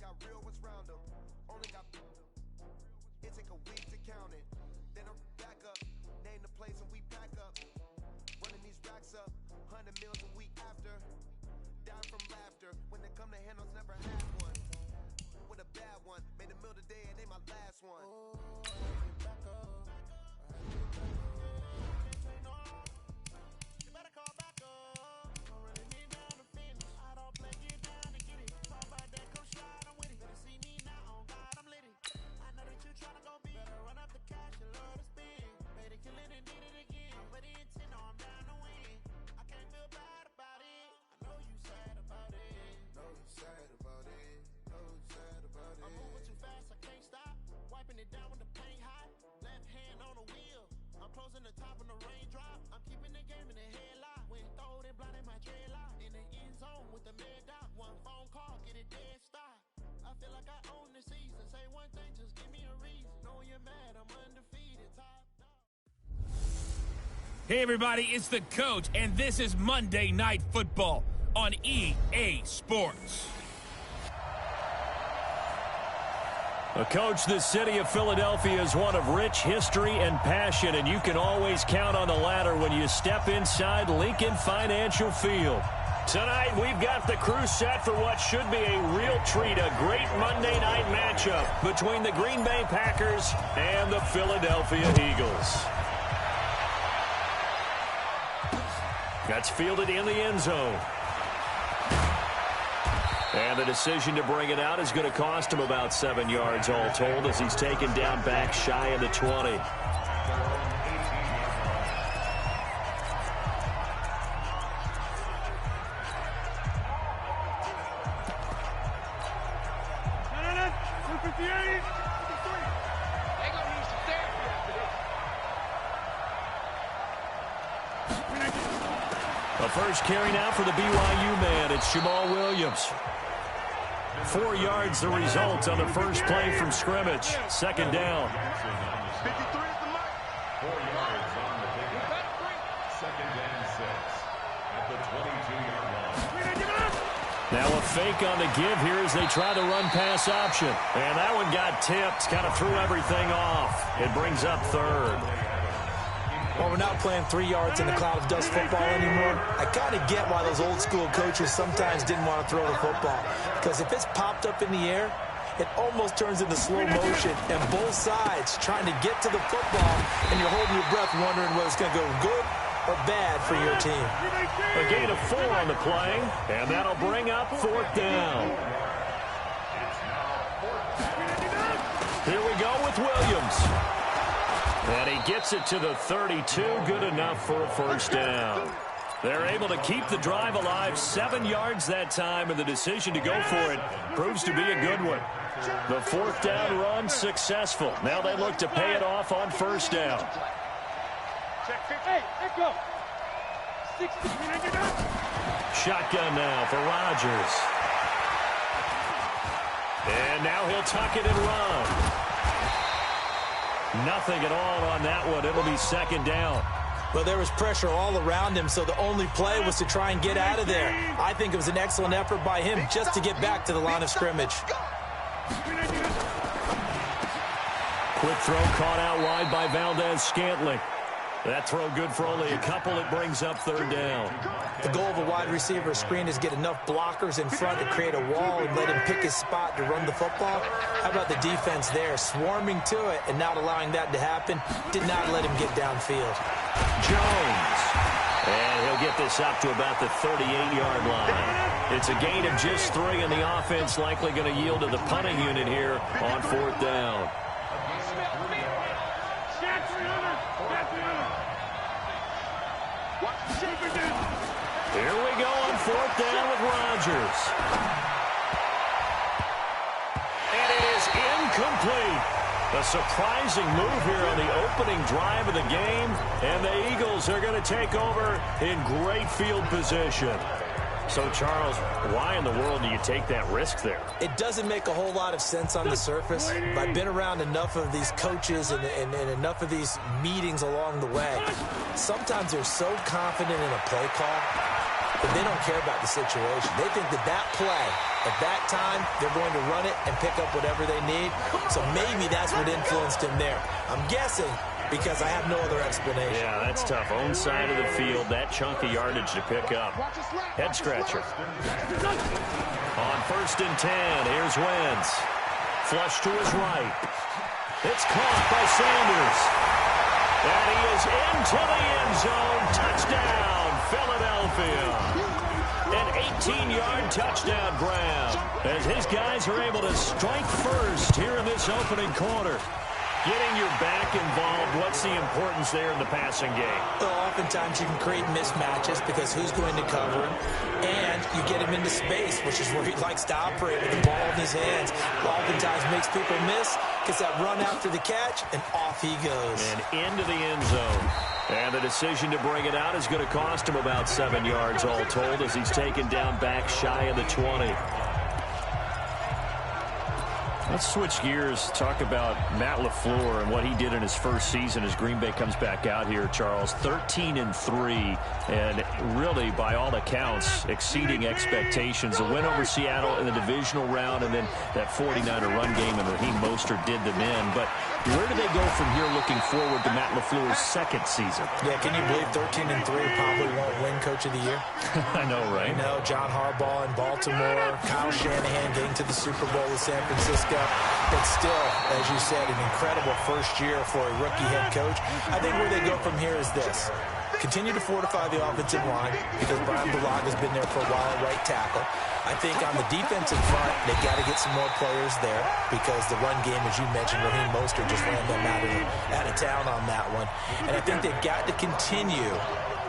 got real ones round them. Only got it take a week to count it. Then I'm back up, name the place and we pack up. Running these racks up, 100 meals a week after. Down from laughter, when they come to handles, never had one. With a bad one, made a meal today and they my last one. You better call back up. Don't really need down to finish. I don't play, get down to get it. Talk about that, come slide, I'm with it. Better see me now, on God, I'm lit it. I know that you tryna go big. Better run up the cash, you love to spin. Made it, kill it, and did it again. But the intent, no, I'm down to win. I can't feel bad about it. I know you sad about it. Know you sad about it. Know you sad about it. I'm moving too fast, I can't stop. Wiping it down when the paint hot. Left hand on the wheel. I'm closing the top when the raindrop. I'm keeping the game in the headlock. When throwed and blinded my dreadlock. In the end zone with the mad dot. One phone call, get it dead stop. I feel like I own the season. Say one thing, just give me a reason. Know you're mad, I'm undefeated. Top dog. Hey everybody, it's the coach, and this is Monday Night Football on EA Sports. Coach, the city of Philadelphia is one of rich history and passion, and you can always count on the ladder when you step inside Lincoln Financial Field. Tonight, we've got the crew set for what should be a real treat, a great Monday night matchup between the Green Bay Packers and the Philadelphia Eagles. That's fielded in the end zone. And the decision to bring it out is going to cost him about 7 yards all told as he's taken down back shy of the 20. The first carry now for the BYU man. It's Jamal Williams. 4 yards the result on the first play from scrimmage. Second down. 53 is the mark. 4 yards on the pickup. Second and 6 at the 22-yard line. Now a fake on the give here as they try the run pass option. And that one got tipped, kind of threw everything off. It brings up third. Well, we're not playing 3 yards in the cloud of dust football anymore. I kind of get why those old school coaches sometimes didn't want to throw the football. Because if it's popped up in the air, it almost turns into slow motion. And both sides trying to get to the football, and you're holding your breath wondering whether it's going to go good or bad for your team. A gain of 4 on the play, and that'll bring up fourth down. Here we go with Williams. And he gets it to the 32, good enough for a first down. They're able to keep the drive alive, 7 yards that time, and the decision to go for it proves to be a good one. The fourth down run successful. Now they look to pay it off on first down. Shotgun now for Rodgers. And now he'll tuck it and run. Nothing at all on that one. It'll be second down. Well, there was pressure all around him, so the only play was to try and get out of there. I think it was an excellent effort by him just to get back to the line of scrimmage. Quick throw caught out wide by Valdez-Scantling. That throw good for only a couple. It brings up third down. The goal of a wide receiver screen is get enough blockers in front to create a wall and let him pick his spot to run the football. How about the defense there, swarming to it and not allowing that to happen? Did not let him get downfield. Jones. And he'll get this up to about the 38-yard line. It's a gain of just 3, and the offense likely going to yield to the punting unit here on fourth down. Here we go on fourth down with Rodgers. And it is incomplete. A surprising move here on the opening drive of the game. And the Eagles are going to take over in great field position. So, Charles, why in the world do you take that risk there? It doesn't make a whole lot of sense on the surface. But I've been around enough of these coaches and enough of these meetings along the way. Sometimes they're so confident in a play call but they don't care about the situation. They think that play, at that time, they're going to run it and pick up whatever they need. So maybe that's what influenced him there. I'm guessing because I have no other explanation. Yeah, that's tough. Own side of the field, that chunk of yardage to pick up. Head scratcher. On 1st and 10, here's Wentz. Flush to his right. It's caught by Sanders. And he is into the end zone. Touchdown, Philadelphia. An 18-yard touchdown grab as his guys are able to strike first here in this opening quarter. Getting your back involved, what's the importance there in the passing game? Well, oftentimes you can create mismatches because who's going to cover him, and you get him into space, which is where he likes to operate with the ball in his hands. Oftentimes makes people miss, gets that run after the catch, and off he goes. And into the end zone. And the decision to bring it out is going to cost him about 7 yards all told as he's taken down back shy of the 20. Let's switch gears, talk about Matt LaFleur and what he did in his first season as Green Bay comes back out here, Charles. 13-3, and really, by all accounts, exceeding expectations. A win over Seattle in the divisional round, and then that 49er run game, and Raheem Mostert did them in. But where do they go from here looking forward to Matt LaFleur's second season? Yeah, can you believe 13-3 probably won't win Coach of the Year? I know, right? You know, John Harbaugh in Baltimore, Kyle Shanahan getting to the Super Bowl with San Francisco. But still, as you said, an incredible first year for a rookie head coach. I think where they go from here is this. Continue to fortify the offensive line because Brian Bulaga's been there for a while at right tackle. I think on the defensive front, they got to get some more players there because the run game, as you mentioned, Raheem Mostert just ran them out of town on that one. And I think they've got to continue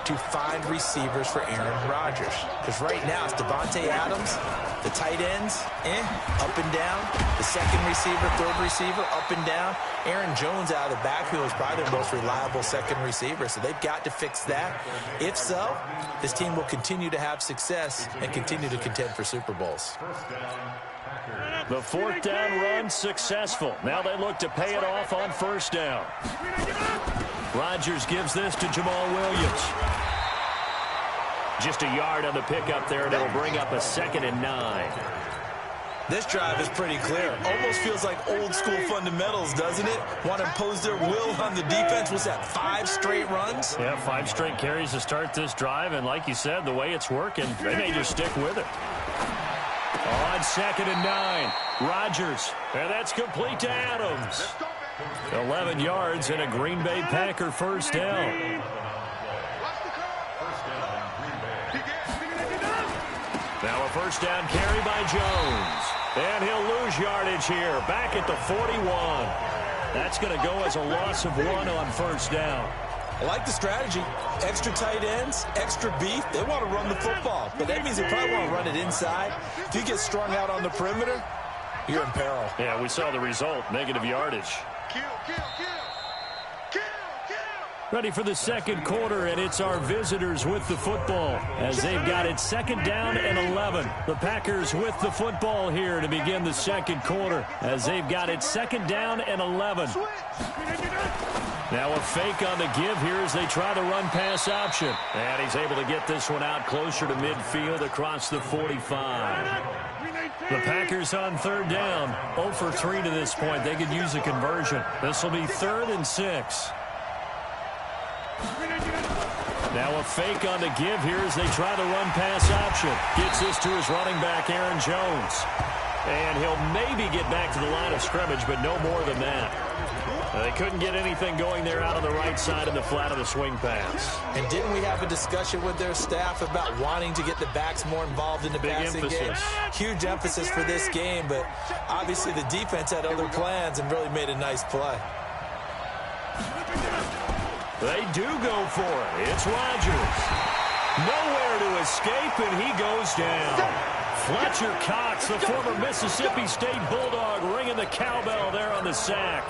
to find receivers for Aaron Rodgers. Because right now it's Devontae Adams, the tight ends, up and down. The second receiver, third receiver, up and down. Aaron Jones out of the backfield is probably their most reliable second receiver. So they've got to fix that. If so, this team will continue to have success and continue to contend for Super Bowls. The 4th down run successful. Now they look to pay it off on 1st down. Rodgers gives this to Jamal Williams. Just a yard on the pickup there, and it'll bring up a 2nd and 9. This drive is pretty clear. Almost feels like old school fundamentals, doesn't it? Want to impose their will on the defense. Was that 5 straight runs? Yeah, 5 straight carries to start this drive, and like you said, the way it's working, they may just stick with it. On 2nd and 9, Rodgers, and that's complete to Adams. 11 yards and a Green Bay Packer 1st down. Now a 1st down carry by Jones. And he'll lose yardage here, back at the 41. That's going to go as a loss of 1 on 1st down. I like the strategy. Extra tight ends, extra beef. They want to run the football, but that means they probably want to run it inside. If you get strung out on the perimeter, you're in peril. Yeah, we saw the result, negative yardage. Ready for the second quarter, and it's our visitors with the football as they've got it 2nd down and 11. The Packers with the football here to begin the second quarter as they've got it 2nd down and 11. Now a fake on the give here as they try the run-pass option. And he's able to get this one out closer to midfield across the 45. The Packers on 3rd down. 0 for 3 to this point. They could use a conversion. This will be 3rd and 6. Now a fake on the give here as they try the run-pass option. Gets this to his running back, Aaron Jones. And he'll maybe get back to the line of scrimmage, but no more than that. They couldn't get anything going there out on the right side in the flat of the swing pass. And didn't we have a discussion with their staff about wanting to get the backs more involved in the passing game? Huge emphasis for this game, but obviously the defense had other plans and really made a nice play. They do go for it. It's Rodgers. Nowhere to escape, and he goes down. Fletcher Cox, the former Mississippi State Bulldog, ringing the cowbell there on the sack.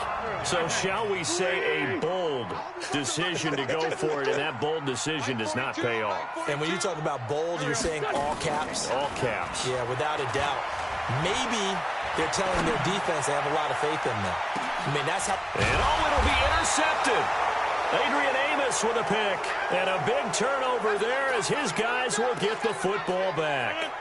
So shall we say a bold decision to go for it, and that bold decision does not pay off. And when you talk about bold, you're saying all caps? All caps. Yeah, without a doubt. Maybe they're telling their defense they have a lot of faith in them. I mean, that's how... And it'll be intercepted. Adrian Amos with a pick. And a big turnover there as his guys will get the football back.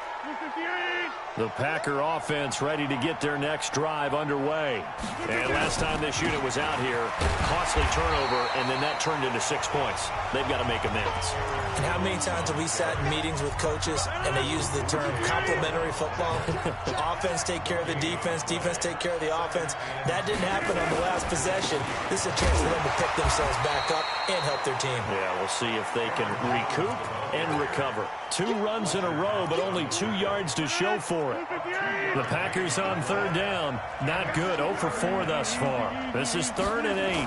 The Packer offense ready to get their next drive underway. And last time this unit was out here, costly turnover, and then that turned into 6 points. They've got to make amends. And how many times have we sat in meetings with coaches and they use the term complementary football? Offense take care of the defense, defense take care of the offense. That didn't happen on the last possession. This is a chance for them to pick themselves back up and help their team. Yeah, we'll see if they can recoup and recover. 2 runs in a row, but only 2 yards to show for it. The Packers on third down. Not good. 0 for 4 thus far. This is 3rd and 8.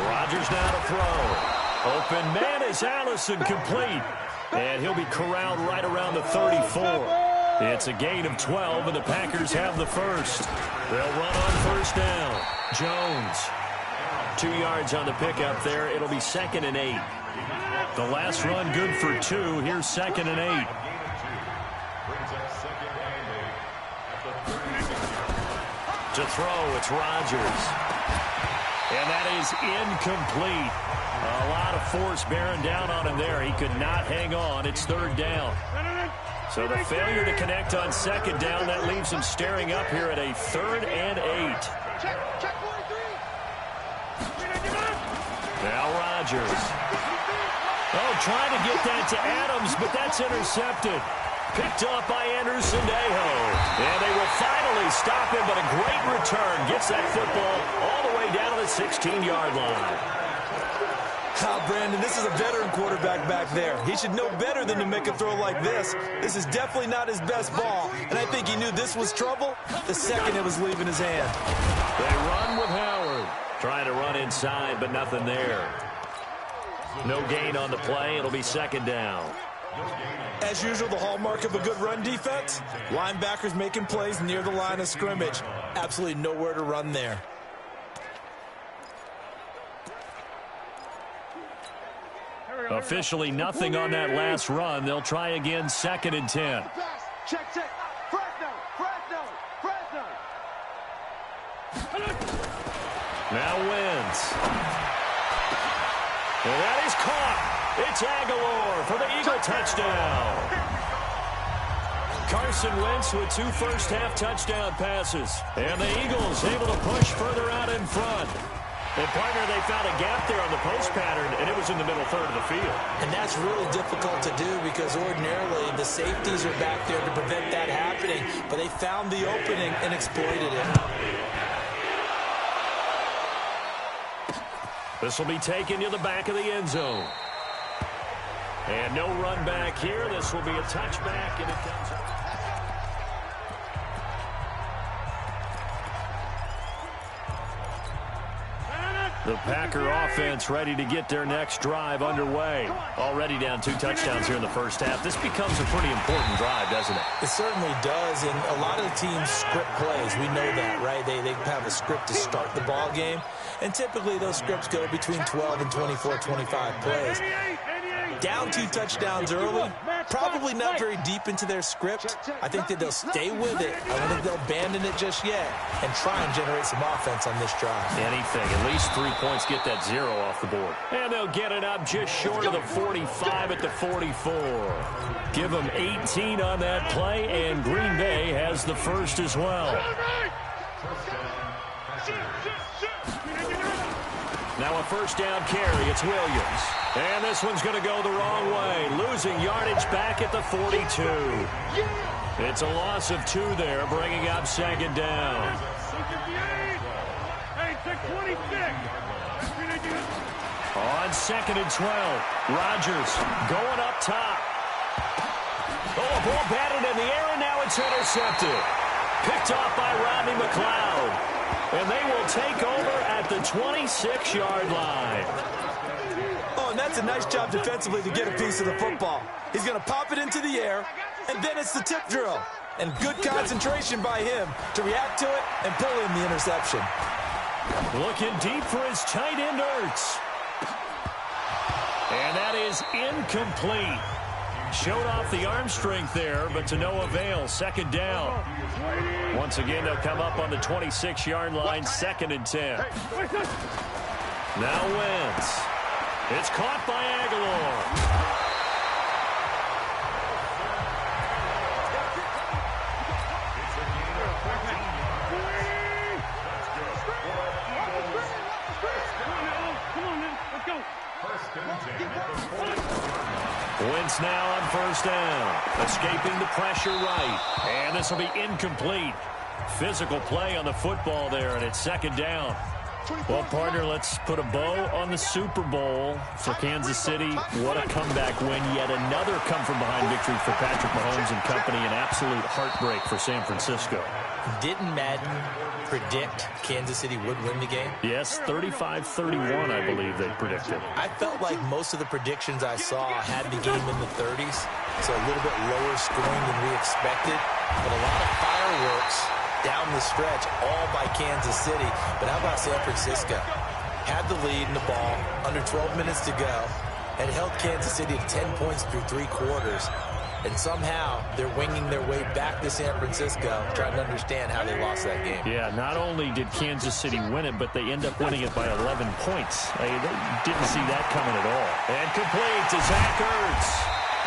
Rodgers now to throw. Open man is Allison, complete. And he'll be corralled right around the 34. It's a gain of 12, and the Packers have the first. They'll run on first down. Jones. 2 yards on the pickup there. It'll be 2nd and 8. The last run good for 2. Here's 2nd and 8. To throw, it's Rodgers. And that is incomplete. A lot of force bearing down on him there. He could not hang on. It's 3rd down. So the failure to connect on 2nd down, that leaves him staring up here at a 3rd and 8. Now Rodgers. Oh, trying to get that to Adams, but that's intercepted. Picked up by Anderson-Dejo. And they will finally stop him, but a great return. Gets that football all the way down to the 16-yard line. Brandon, this is a veteran quarterback back there. He should know better than to make a throw like this. This is definitely not his best ball, and I think he knew this was trouble the second it was leaving his hand. They run with Howard. Trying to run inside, but nothing there. No gain on the play. It'll be 2nd down. As usual, the hallmark of a good run defense, linebackers making plays near the line of scrimmage. Absolutely nowhere to run there. Officially nothing on that last run. They'll try again, 2nd and 10. Check. Fresno. Now Wentz. And that is caught. It's Aguilar for the Eagle touchdown. Carson Wentz with 2 first-half touchdown passes. And the Eagles able to push further out in front. And, partner, they found a gap there on the post pattern, and it was in the middle third of the field. And that's really difficult to do because ordinarily the safeties are back there to prevent that happening. But they found the opening and exploited it. This will be taken to the back of the end zone. And no run back here. This will be a touchback, and it comes up. The Packer offense ready to get their next drive underway. Already down 2 touchdowns here in the first half. This becomes a pretty important drive, doesn't it? It certainly does, and a lot of the teams script plays. We know that, right? They have a script to start the ball game, and typically those scripts go between 12 and 24, 25 plays. Down 2 touchdowns early, probably not very deep into their script. I think that they'll stay with it. I don't think they'll abandon it just yet and try and generate some offense on this drive. Anything. At least 3 points, get that 0 off the board. And they'll get it up just short of the 45 at the 44. Give them 18 on that play, and Green Bay has the first as well. Now a first down carry. It's Williams. And this one's going to go the wrong way. Losing yardage back at the 42. It's a loss of 2 there, bringing up 2nd down. On 2nd and 12. Rodgers going up top. Oh, a ball batted in the air, and now it's intercepted. Picked off by Rodney McLeod. And they will take over at the 26-yard line. Oh, and that's a nice job defensively to get a piece of the football. He's going to pop it into the air, and then it's the tip drill. And good concentration by him to react to it and pull in the interception. Looking deep for his tight end, Ertz. And that is incomplete. Showed off the arm strength there, but to no avail. 2nd down. Once again, they'll come up on the 26-yard line, 2nd and 10. Now Wentz. It's caught by Aguilar. Wentz now on first down. Escaping the pressure right. And this will be incomplete. Physical play on the football there, and it's second down. Well, partner, let's put a bow on the Super Bowl for Kansas City. What a comeback win. Yet another come-from-behind victory for Patrick Mahomes and company. An absolute heartbreak for San Francisco. Didn't Madden predict Kansas City would win the game? Yes, 35-31, I believe they predicted. I felt like most of the predictions I saw had the game in the 30s, so a little bit lower scoring than we expected, but a lot of fireworks down the stretch, all by Kansas City. But how about San Francisco? Had the lead in the ball, under 12 minutes to go, and held Kansas City to 10 points through 3 quarters. And somehow they're winging their way back to San Francisco, trying to understand how they lost that game. Yeah, not only did Kansas City win it, but they end up winning it by 11 points. They didn't see that coming at all. And complete to Zach Ertz.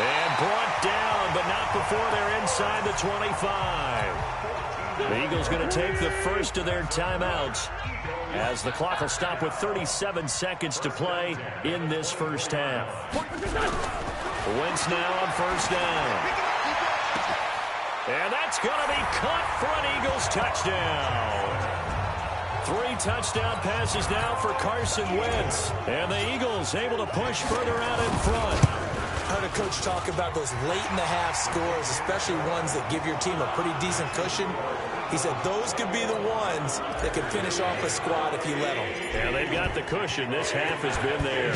And brought down, but not before they're inside the 25. The Eagles going to take the first of their timeouts as the clock will stop with 37 seconds to play in this first half. Wentz now on first down. And that's going to be caught for an Eagles touchdown. 3 touchdown passes now for Carson Wentz. And the Eagles able to push further out in front. I heard a coach talk about those late-in-the-half scores, especially ones that give your team a pretty decent cushion. He said those could be the ones that could finish off a squad if you let them. Yeah, they've got the cushion. This half has been theirs.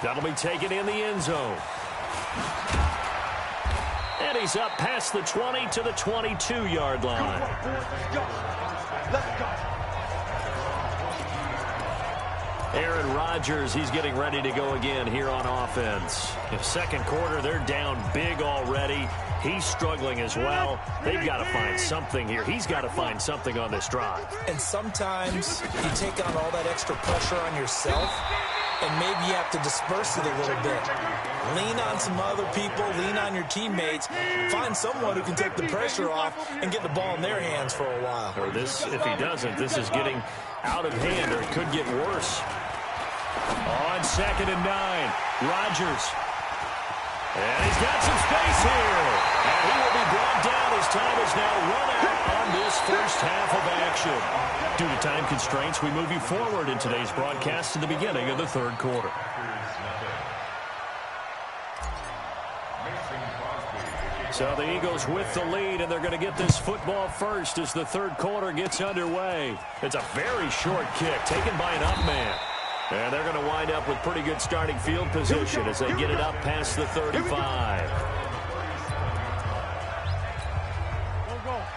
That'll be taken in the end zone. And he's up past the 20 to the 22-yard line. Let's go. Aaron Rodgers, he's getting ready to go again here on offense. In second quarter, they're down big already. He's struggling as well. They've got to find something here. He's got to find something on this drive. And sometimes you take on all that extra pressure on yourself, and maybe you have to disperse it a little bit. Lean on some other people, lean on your teammates, find someone who can take the pressure off and get the ball in their hands for a while. Or this, if he doesn't, this is getting out of hand, or it could get worse. On 2nd and 9, Rodgers. And he's got some space here. And he will be brought down as time is now run out on this first half of action. Due to time constraints, we move you forward in today's broadcast to the beginning of the third quarter. So the Eagles with the lead, and they're going to get this football first as the third quarter gets underway. It's a very short kick taken by an up man. And they're going to wind up with pretty good starting field position as they get it up past the 35.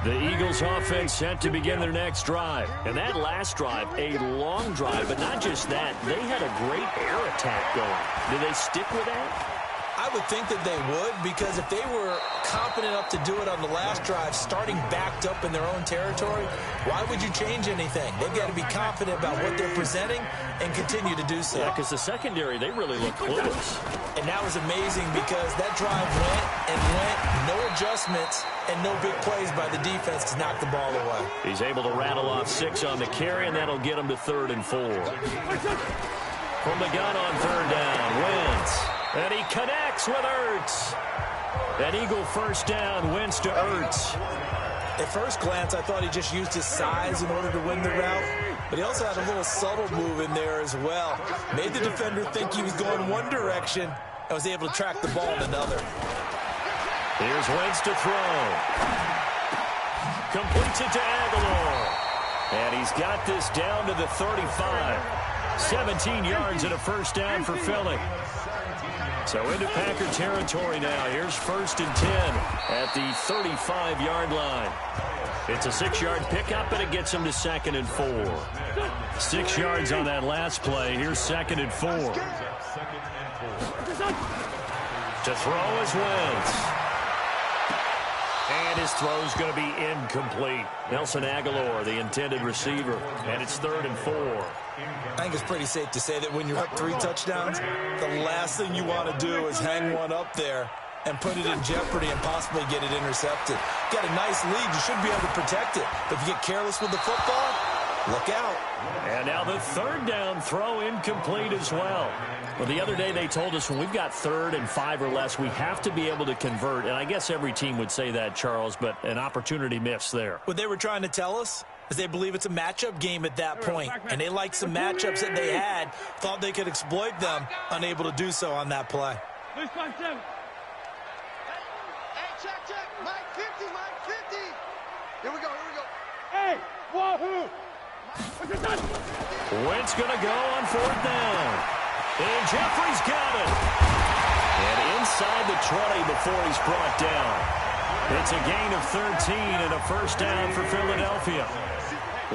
The Eagles offense set to begin their next drive. And that last drive, a long drive, but not just that. They had a great air attack going. Did they stick with that? I would think that they would, because if they were confident enough to do it on the last drive, starting backed up in their own territory, why would you change anything? They've got to be confident about what they're presenting and continue to do so. Yeah, because the secondary, they really look clueless. And that was amazing because that drive went and went, no adjustments, and no big plays by the defense to knock the ball away. He's able to rattle off 6 on the carry, and that'll get him to 3rd and 4. From the gun on 3rd down, Wentz. And he connects with Ertz. An Eagle first down, Wentz to Ertz. At first glance, I thought he just used his size in order to win the route, but he also had a little subtle move in there as well. Made the defender think he was going one direction and was able to track the ball in another. Here's Wentz to throw. Completes it to Aguilar. And he's got this down to the 35. 17 yards and a first down for Philly. So into Packer territory now. Here's 1st and 10 at the 35-yard line. It's a 6-yard pickup, and it gets him to 2nd and 4. 6 yards on that last play. Here's 2nd and 4. To throw is Wentz. And his throw's going to be incomplete. Nelson Aguilar, the intended receiver. And it's 3rd and 4. I think it's pretty safe to say that when you're up 3 touchdowns, the last thing you want to do is hang one up there and put it in jeopardy and possibly get it intercepted. Got a nice lead. You should be able to protect it. But if you get careless with the football, look out. And now the 3rd down throw incomplete as well. Well, the other day they told us when we've got 3rd and 5 or less, we have to be able to convert. And I guess every team would say that, Charles, but an opportunity missed there. What they were trying to tell us is they believe it's a matchup game at that point. And they liked some matchups that they had, thought they could exploit them, unable to do so on that play. Hey, check. Mike 50, Mike 50. Here we go. Hey, wahoo. Wentz going to go on 4th down. And Jeffrey's got it. And inside the 20 before he's brought down. It's a gain of 13 and a 1st down for Philadelphia.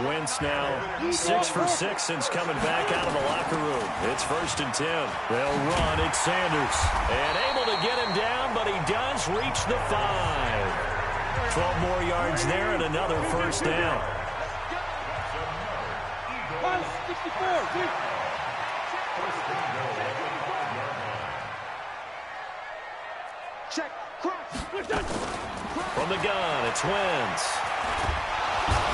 Wentz now 6 for 6 since coming back out of the locker room. It's 1st and 10. They'll run. It's Sanders. And able to get him down, but he does reach the 5. 12 more yards there and another 1st down. 64. Check. Cross. From the gun, it's Wentz.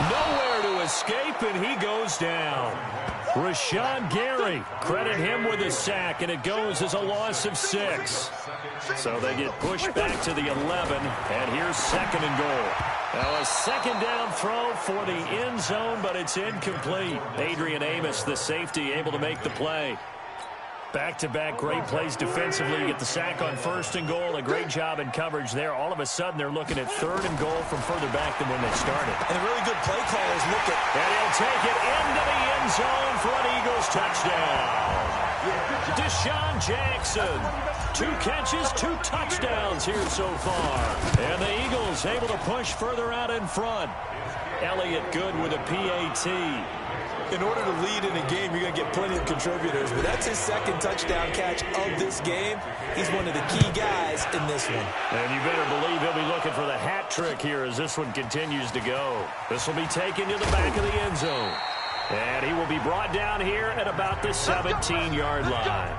Nowhere to escape, and he goes down. Rashawn Gary, credit him with a sack, and it goes as a loss of 6. So they get pushed back to the 11, and here's 2nd and goal. Now a 2nd down throw for the end zone, but it's incomplete. Adrian Amos, the safety, able to make the play. Back-to-back great plays defensively. You get the sack on 1st and goal. A great job in coverage there. All of a sudden, they're looking at 3rd and goal from further back than when they started. And a really good play callers look at. And he'll take it into the end zone for an Eagles touchdown. Deshaun Jackson. 2 catches, 2 touchdowns here so far. And the Eagles able to push further out in front. Elliott good with a PAT. In order to lead in a game, you're going to get plenty of contributors, but that's his 2nd touchdown catch of this game. He's one of the key guys in this one. And you better believe he'll be looking for the hat trick here as this one continues to go. This will be taken to the back of the end zone. And he will be brought down here at about the 17-yard line.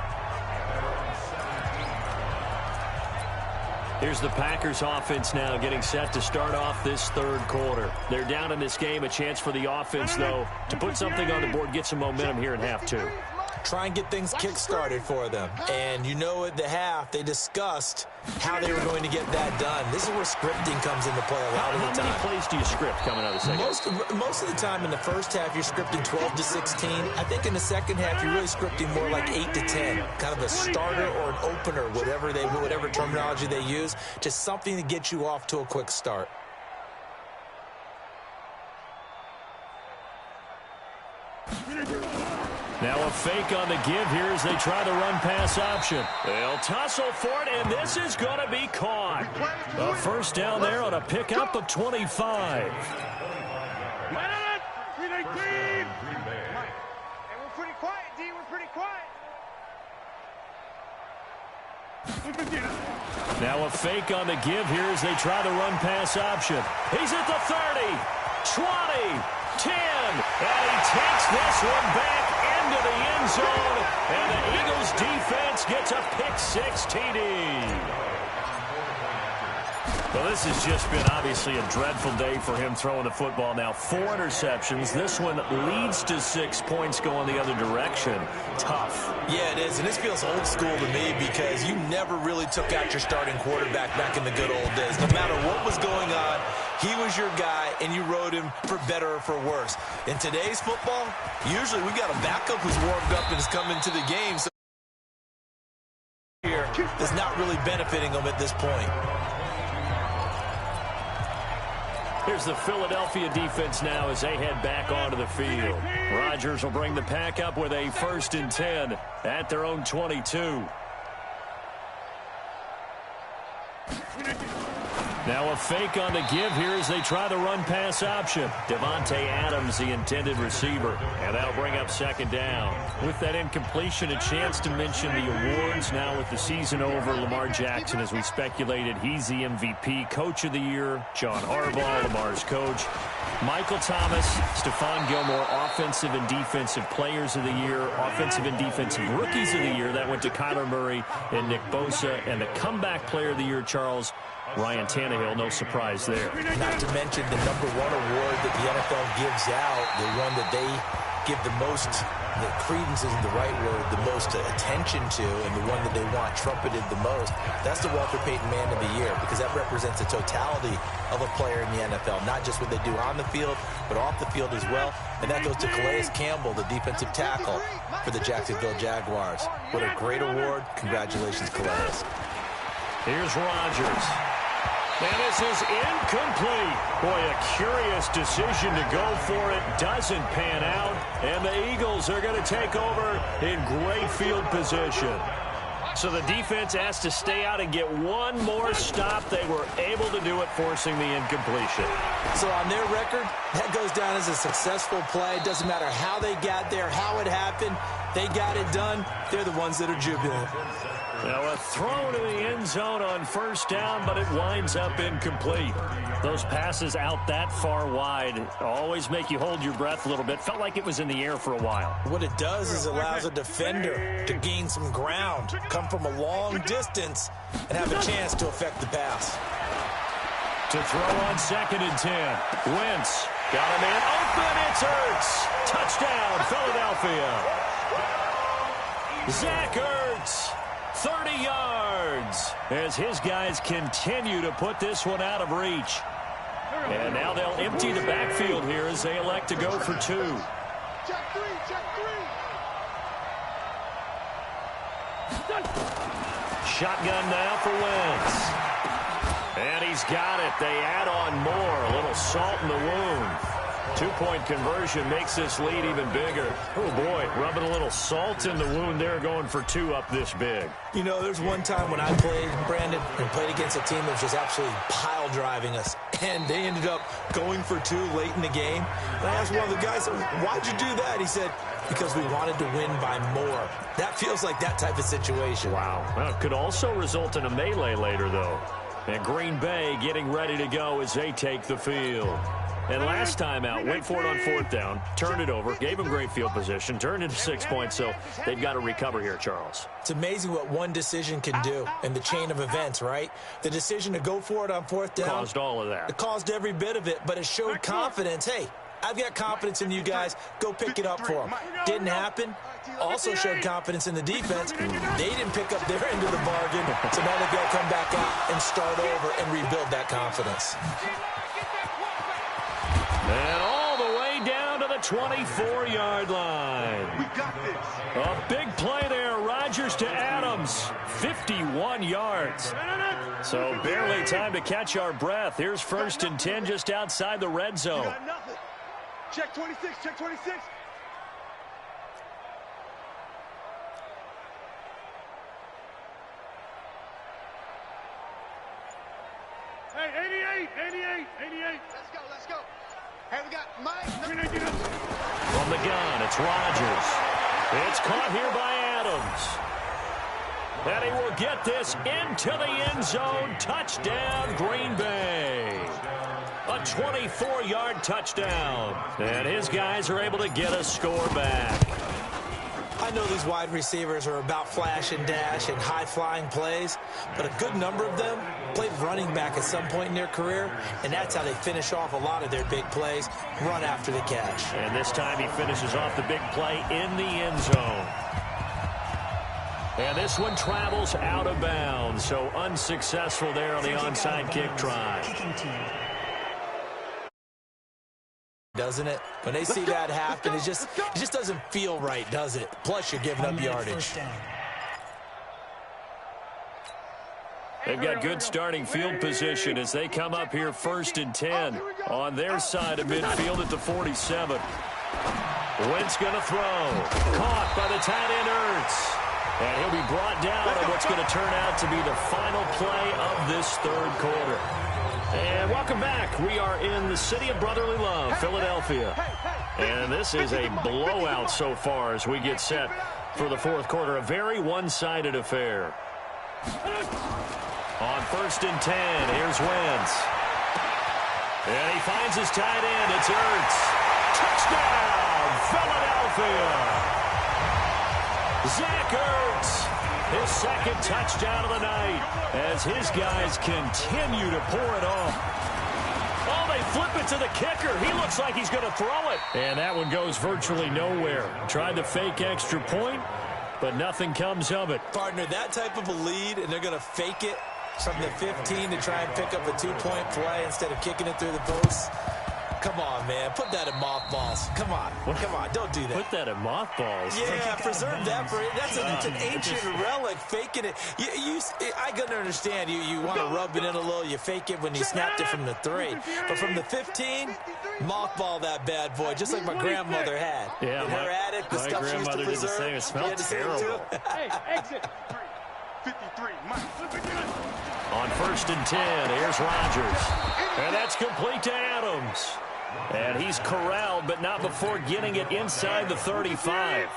Here's the Packers offense now getting set to start off this 3rd quarter. They're down in this game. A chance for the offense, though, to put something on the board, get some momentum here in half 2. Try and get things kick-started for them. And you know at the half, they discussed how they were going to get that done. This is where scripting comes into play a lot of the time. How many plays do you script coming out of the second? Most of the time in the first half, you're scripting 12 to 16. I think in the second half, you're really scripting more like 8 to 10. Kind of a starter or an opener, whatever terminology they use. Just something to get you off to a quick start. Now a fake on the give here as they try the run-pass option. They'll tussle for it, and this is going to be caught. A 1st down there on a pickup of 25. We're pretty quiet, D. We're pretty quiet. Now a fake on the give here as they try the run-pass option. He's at the 30, 20, 10, and he takes this one back into the end zone, and the Eagles defense gets a pick-6 TD. Well, this has just been obviously a dreadful day for him throwing the football. Now 4 interceptions. This one leads to 6 points going the other direction. Tough. Yeah, it is, and this feels old school to me because you never really took out your starting quarterback back in the good old days. No matter what was going on, he was your guy, and you rode him for better or for worse. In today's football, usually we got a backup who's warmed up and has come into the game. So here is not really benefiting him at this point. Here's the Philadelphia defense now as they head back onto the field. Rodgers will bring the pack up with a 1st and 10 at their own 22. Now a fake on the give here as they try the run-pass option. Devontae Adams, the intended receiver. And that'll bring up second down. With that incompletion, a chance to mention the awards. Now with the season over, Lamar Jackson, as we speculated, he's the MVP, Coach of the Year. John Harbaugh, Lamar's coach. Michael Thomas, Stephon Gilmore, Offensive and Defensive Players of the Year, Offensive and Defensive Rookies of the Year. That went to Kyler Murray and Nick Bosa. And the Comeback Player of the Year, Charles, Ryan Tannehill, no surprise there. Not to mention the #1 award that the NFL gives out, the one that they give the most, the credence isn't the right word, the most attention to, and the one that they want trumpeted the most. That's the Walter Payton Man of the Year, because that represents the totality of a player in the NFL, not just what they do on the field, but off the field as well. And that goes to Calais Campbell, the defensive tackle for the Jacksonville Jaguars. What a great award. Congratulations, Calais. Here's Rodgers. And this is incomplete. Boy, a curious decision to go for it. Doesn't pan out. And the Eagles are going to take over in great field position. So the defense has to stay out and get one more stop. They were able to do it, forcing the incompletion. So on their record, that goes down as a successful play. It doesn't matter how they got there, how it happened. They got it done. They're the ones that are jubilant. Now a throw to the end zone on first down, but it winds up incomplete. Those passes out that far wide always make you hold your breath a little bit. Felt like it was in the air for a while. What it does is allows a defender to gain some ground, come from a long distance, and have a chance to affect the pass. To throw on 2nd and 10. Wentz got a man open. It's Ertz. Touchdown, Philadelphia. Zach Ertz. 30 yards as his guys continue to put this one out of reach. And now they'll empty the backfield here as they elect to go for 2. Check three. Shotgun now for Wentz. And he's got it. They add on more. A little salt in the wound. 2-point conversion makes this lead even bigger. Oh, boy, rubbing a little salt in the wound there, going for 2 up this big. You know, there's one time when I played, Brandon, and played against a team that was just absolutely pile driving us, and they ended up going for 2 late in the game. And I asked one of the guys, why'd you do that? He said, because we wanted to win by more. That feels like that type of situation. Wow. Well, it could also result in a melee later, though. And Green Bay getting ready to go as they take the field. And last time out, went for it on 4th down, turned it over, gave them great field position, turned into 6 points, so they've got to recover here, Charles. It's amazing what one decision can do in the chain of events, right? The decision to go for it on 4th down. Caused all of that. It caused every bit of it, but it showed confidence. Hey, I've got confidence in you guys. Go pick it up for them. Didn't happen. Also showed confidence in the defense. They didn't pick up their end of the bargain, so now they've got to come back out and start over and rebuild that confidence. And all the way down to the 24-yard line. We got this. A big play there. Rodgers to Adams. 51 yards. So barely time to catch our breath. Here's 1st and 10 just outside the red zone. Check 26. Hey, 88. Let's go. Hey, we got Mike. From the gun, it's Rodgers. It's caught here by Adams. And he will get this into the end zone. Touchdown, Green Bay. A 24-yard touchdown. And his guys are able to get a score back. I know these wide receivers are about flash and dash and high-flying plays, but a good number of them played running back at some point in their career, and that's how they finish off a lot of their big plays, run after the catch. And this time he finishes off the big play in the end zone. And this one travels out of bounds, so unsuccessful there on the onside kick try. Doesn't it? When they see that happen, it just doesn't feel right, does it? Plus, you're giving up yardage. They've got good starting field position as they come up here 1st and 10 on their side of midfield at the 47. Wentz going to throw. Caught by the tight end Ertz. And he'll be brought down on what's going to turn out to be the final play of this third quarter. And welcome back. We are in the city of brotherly love, Philadelphia. And this is a blowout so far as we get set for the fourth quarter. A very one-sided affair. On 1st and 10, here's Wentz. And he finds his tight end. It's Ertz. Touchdown, Philadelphia. Zach Ertz, his second touchdown of the night as his guys continue to pour it on. Oh, they flip it to the kicker. He looks like he's going to throw it. And that one goes virtually nowhere. Tried to fake extra point, but nothing comes of it. Partner, that type of a lead, and they're going to fake it from the 15 to try and pick up a 2-point play instead of kicking it through the post. Come on, man. Put that in mothballs. Come on. Come on. Don't do that. Put that in mothballs? Yeah, preserve that for it. That's an ancient relic. Faking it. I can understand. You want to rub it in a little. You fake it when you snapped it from the 3. But from the 15, mothball that bad boy, just like my grandmother had. Yeah, in her attic, the stuff she used to preserve. Did the same. It smelled terrible. Hey, exit. 53, Mike. On 1st and 10, here's Rodgers. And that's complete to Adams. And he's corralled, but not before getting it inside the 35.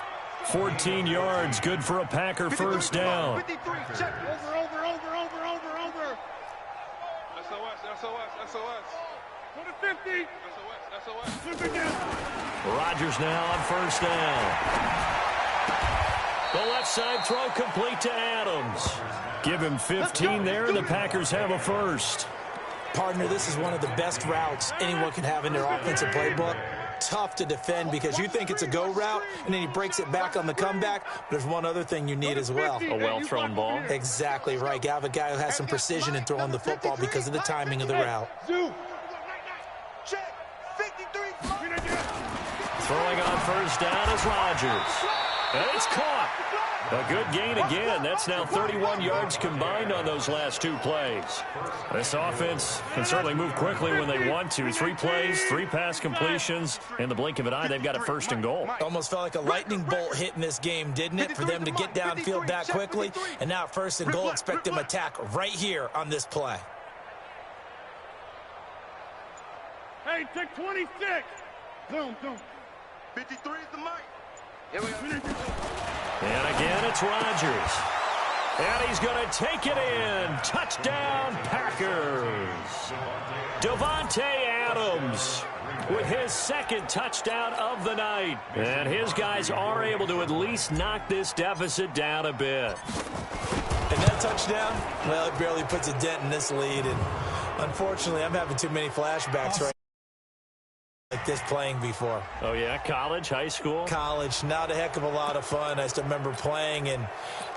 14 yards, good for a Packer first down. 53, check. Over. SOS. Go to 50. SOS. Rodgers now on first down. The left side throw complete to Adams. Give him 15 there, and the Packers have a first. Partner, this is one of the best routes anyone can have in their offensive playbook. Tough to defend because you think it's a go route, and then he breaks it back on the comeback. But there's one other thing you need as well. A well-thrown ball. Exactly right. You have a guy who has some precision in throwing the football because of the timing of the route. Check. 53. Throwing on first down is Rodgers. And it's caught. A good gain again. That's now 31 yards combined on those last 2 plays. This offense can certainly move quickly when they want to. 3 plays, 3 pass completions. In the blink of an eye, they've got a 1st and goal. Almost felt like a lightning bolt hit in this game, didn't it? For them to get downfield that quickly. And now 1st and goal, expect them to attack right here on this play. Hey, take 26. Zoom. 53 is the mic. Here we go. And again, it's Rodgers. And he's going to take it in. Touchdown, Packers. Davante Adams with his 2nd touchdown of the night. And his guys are able to at least knock this deficit down a bit. And that touchdown, well, it barely puts a dent in this lead. And unfortunately, I'm having too many flashbacks right like this playing before. Oh, yeah? College, high school? College. Not a heck of a lot of fun. I still remember playing and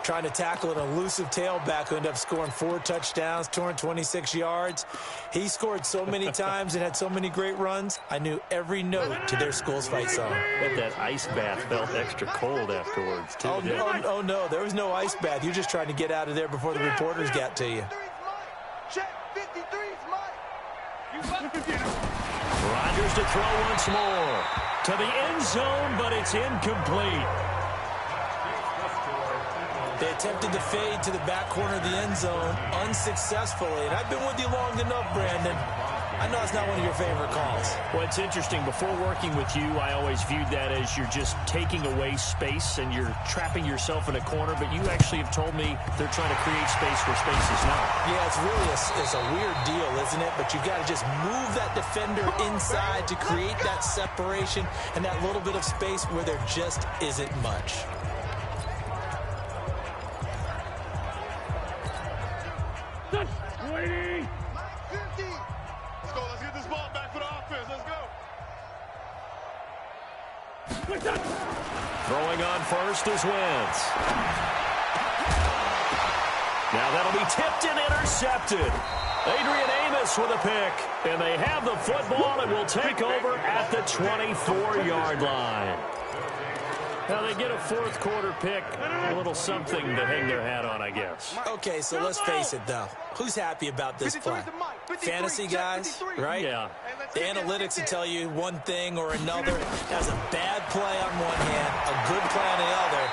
trying to tackle an elusive tailback who ended up scoring 4 touchdowns, 226 yards. He scored so many times and had so many great runs. I knew every note to their school's fight song. Bet that ice bath felt extra cold afterwards, too. Oh, no. There was no ice bath. You're just trying to get out of there before the reporters got to you. Check. 53 is Mike. Rodgers to throw once more. To the end zone, but it's incomplete. They attempted to fade to the back corner of the end zone unsuccessfully. And I've been with you long enough, Brandon. I know it's not one of your favorite calls. Well, it's interesting. Before working with you, I always viewed that as you're just taking away space and you're trapping yourself in a corner. But you actually have told me they're trying to create space where space is not. Yeah, it's really it's a weird deal, isn't it? But you got to just move that defender inside to create that separation and that little bit of space where there just isn't much. Throwing on first is Wentz. Now that'll be tipped and intercepted. Adrian Amos with a pick. And they have the football and will take over at the 24-yard line. Now they get a 4th quarter pick. A little something to hang their hat on, I guess. Okay, so let's face it, though. Who's happy about this play? Fantasy guys, right? Yeah. The analytics will tell you one thing or another. Has a bad play on one hand, a good play on the other,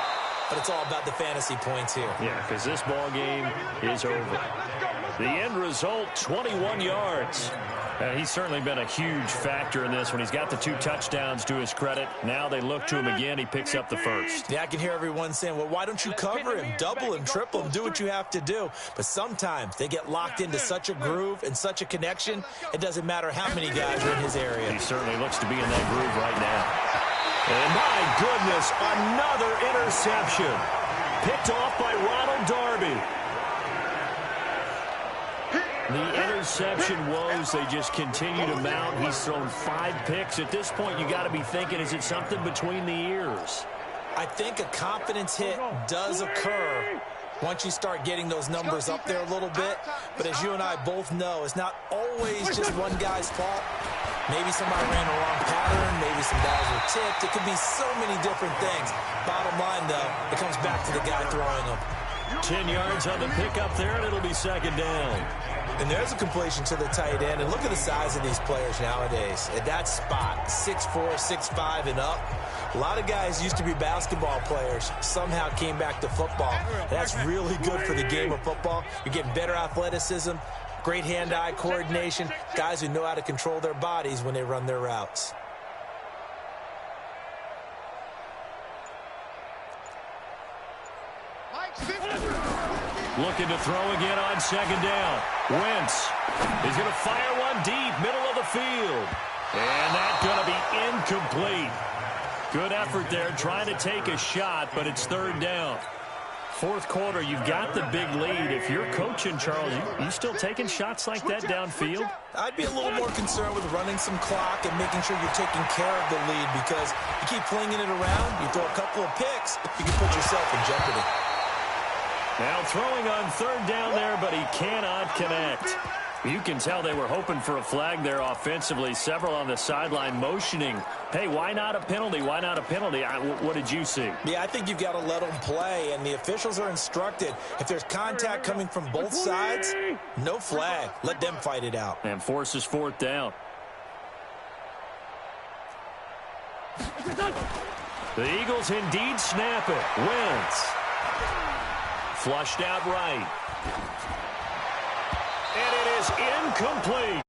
but it's all about the fantasy points here. Yeah, because this ball game is over. The end result, 21 yards. He's certainly been a huge factor in this when he's got the 2 touchdowns to his credit. Now they look to him again. He picks up the first. Yeah, I can hear everyone saying, well, why don't you cover him, double him, triple him, do what you have to do. But sometimes they get locked into such a groove and such a connection, it doesn't matter how many guys are in his area. He certainly looks to be in that groove right now. And my goodness, another interception. Picked off by Ronald Darby. The interception woes, they just continue to mount. He's thrown 5 picks. At this point, you got to be thinking, is it something between the ears? I think a confidence hit does occur once you start getting those numbers up there a little bit. But as you and I both know, it's not always just one guy's fault. Maybe somebody ran a wrong pattern. Maybe some guys were tipped. It could be so many different things. Bottom line, though, it comes back to the guy throwing them. 10 yards on the pickup there, and it'll be second down. And there's a completion to the tight end. And look at the size of these players nowadays. At that spot, 6'4", 6'5", and up. A lot of guys used to be basketball players. Somehow came back to football. And that's really good for the game of football. You're getting better athleticism, great hand-eye coordination, guys who know how to control their bodies when they run their routes. Looking to throw again on second down. Wentz is going to fire one deep, middle of the field. And that's going to be incomplete. Good effort there, trying to take a shot, but it's third down. Fourth quarter, you've got the big lead. If you're coaching, Charles, you still taking shots like that downfield? I'd be a little more concerned with running some clock and making sure you're taking care of the lead, because you keep flinging it around, you throw a couple of picks, you can put yourself in jeopardy. Now throwing on third down there, but he cannot connect. You can tell they were hoping for a flag there offensively. Several on the sideline motioning. Hey, why not a penalty? Why not a penalty? What did you see? Yeah, I think you've got to let them play, and the officials are instructed. If there's contact coming from both sides, no flag. Let them fight it out. And forces fourth down. The Eagles indeed snap it. Wentz. Flushed out right. And it is incomplete.